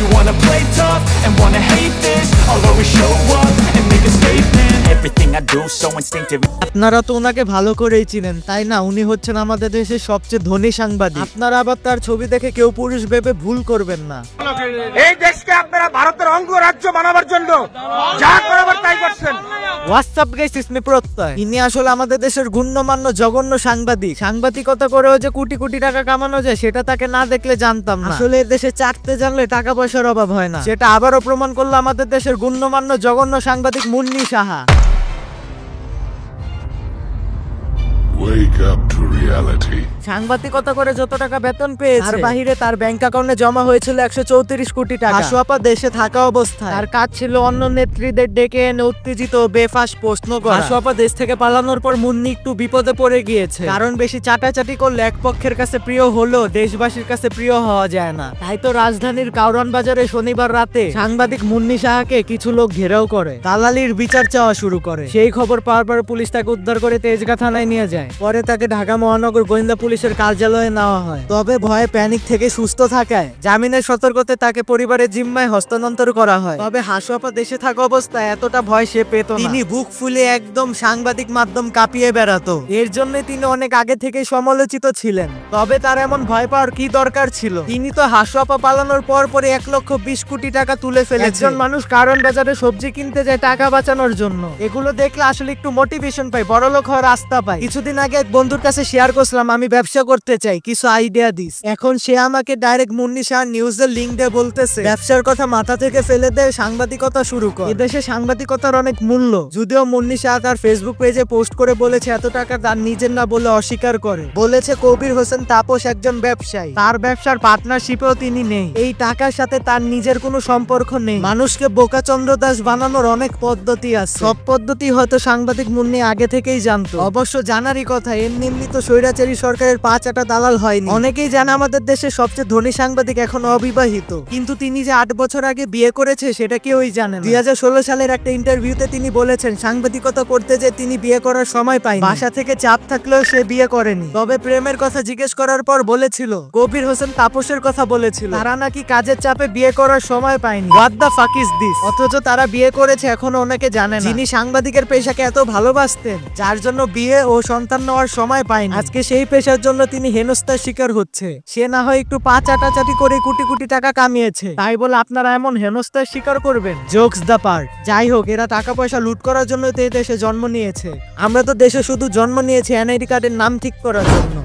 you wanna play tough and wanna hate this, I'll always show up and make a statement. Everything I do so instinctive. আপনারা তো ওনাকে ভালো করেই চিনেন তাই না? উনি হচ্ছেন আমাদের দেশের সবচেয়ে ধনী সাংবাদিক। আপনারা আবার তার ছবি দেখে কেউ পুরুষ ভেবে ভুল করবেন না। এই দেশকে আপনারা ভারতের অঙ্গরাজ্য বানাবার জন্য যা করাবার তাই করছেন। হোয়াটসঅ্যাপ গাইস, ইসমি প্রত্যয়। ইনি আসলে আমাদের দেশের গণ্যমান্য জঘন্য সাংবাদিক। সাংবাদিকতা করেও যে কোটি কোটি টাকা কামানো যায় সেটা তাকে না দেখলে জানতাম না। আসলে দেশে চাটতে জানলে টাকা পয়সার অভাব হয় না, সেটা আবারও প্রমাণ করলো আমাদের দেশের গণ্যমান্য জঘন্য সাংবাদিক Munni Saha. Wake up to reality. সাংবাদিকতা করে যত টাকা বেতন পেয়েছে তার বাহিরে তার ব্যাংক অ্যাকাউন্টে জমা হয়েছিল 134 কোটি টাকা। আশুয়াপা দেশে থাকা অবস্থায় তার কাজ ছিল অন্য নেত্রীদের ডেকে এনে উত্তেজিত বেফাস প্রশ্ন করা। আশুয়াপা দেশ থেকে পালানোর পর মুন্নি একটু বিপদে পড়ে গিয়েছে, কারণ বেশি চাটাচাটি করলে এক পক্ষের কাছে প্রিয় হলেও দেশবাসীর কাছে প্রিয় হওয়া যায় না। তাই তো রাজধানীর কাউরান বাজারে শনিবার রাতে সাংবাদিক মুন্নি সাহাকে কিছু লোক ঘেরাও করে দালালির বিচার চাওয়া শুরু করে। সেই খবর পাওয়ার পর পুলিশ তাকে উদ্ধার করে তেজগাঁ থানায় নিয়ে যায়। পরে তাকে ঢাকা মহানগর গোয়েন্দা পুলিশের কার্যালয়ে নেওয়া হয়। তবে ভয়ে প্যানিক থেকে সুস্থ থাকায় জামিনের সতর্কতে তাকে পরিবারের জিম্মায় হস্তান্তর করা হয়। তবে হাসুয়াপা দেশে থাকা অবস্থায় এতটা ভয় সে পেত না। তিনি বুক ফুলে একদম সাংবাদিক মাধ্যম কাঁপিয়ে বেড়াতো। এর জন্য তিনি অনেক আগে থেকে সমালোচিত ছিলেন। তবে তার এমন ভয় পাওয়ার কি দরকার ছিল? তিনি তো হাসুয়াপা পালানোর পর পরে 1,20 কোটি টাকা তুলে ফেলেছেন। একজন মানুষ কারণ বাজারে সবজি কিনতে যায় টাকা বাঁচানোর জন্য। এগুলো দেখলে আসলে একটু মোটিভেশন পাই, বড়লোক হওয়ার রাস্তা পাই। কিছুদিন আগে এক বন্ধুর কাছে শেয়ার করছিলাম আমি ব্যবসা করতে চাই, কিছু আইডিয়া দিস। এখন সে আমাকে ডাইরেক্ট মুন্নি সাহার নিউজের লিঙ্ক দিয়ে বলতেছে ব্যবসার কথা মাথা থেকে ফেলে দে, সাংবাদিকতা শুরু কর। এদেশে সাংবাদিকতার অনেক মূল্য। যদিও মুন্নি সাহা তার ফেসবুক পেজে পোস্ট করে বলেছে এত টাকা তার নিজের না বলে অস্বীকার করে। বলেছে কবির হোসেন তাপস একজন ব্যবসায়ী, তার ব্যবসার পার্টনারশিপেও তিনি নেই। এই টাকার সাথে তার নিজের কোনো সম্পর্ক নেই। মানুষকে বোকা চন্দ্র দাস বানানোর অনেক পদ্ধতি আছে, সব পদ্ধতি হয়তো সাংবাদিক মুন্নি আগে থেকেই জানতো। অবশ্য জানারই কথা, এমনি তো স্বৈরাচারী সরকারের 5 আটা দালাল হয়নি। অনেকেই জানে আমাদের দেশের সবচেয়ে ধনী সাংবাদিক এখন অবিবাহিত, কিন্তু তিনি যে 8 বছর আগে বিয়ে করেছে সেটা কেউই জানে না। 2016 সালের একটা ইন্টারভিউতে তিনি বলেছেন সাংবাদিকতা করতে যে তিনি বিয়ে করার সময় পায়নি, বাসা থেকে চাপ থাকলেও সে বিয়ে করেনি। তবে প্রেমের কথা জিজ্ঞেস করার পর বলেছিল কবির হোসেন তাপসের কথা বলেছিল তারা নাকি কাজের চাপে বিয়ে করার সময় পায়নি। What the fuck is this? অথচ তারা বিয়ে করেছে এখনো অনেকে জানে না। যিনি সাংবাদিকের পেশাকে এত ভালোবাসতেন, যার জন্য বিয়ে ও সন্তান নেওয়ার সময় পায়নি, আজকে সেই পেশার জন্য তিনি হেনস্থার শিকার হচ্ছে। সে না হয় একটু পা চাটাচাটি করে কোটি কোটি টাকা কামিয়েছে, তাই বলে আপনারা এমন হেনস্থার শিকার করবেন? Jokes the part. যাই হোক, এরা টাকা পয়সা লুট করার জন্য তো এই দেশে জন্ম নিয়েছে। আমরা তো দেশে শুধু জন্ম নিয়েছি এনআইডি কার্ডের নাম ঠিক করার জন্য।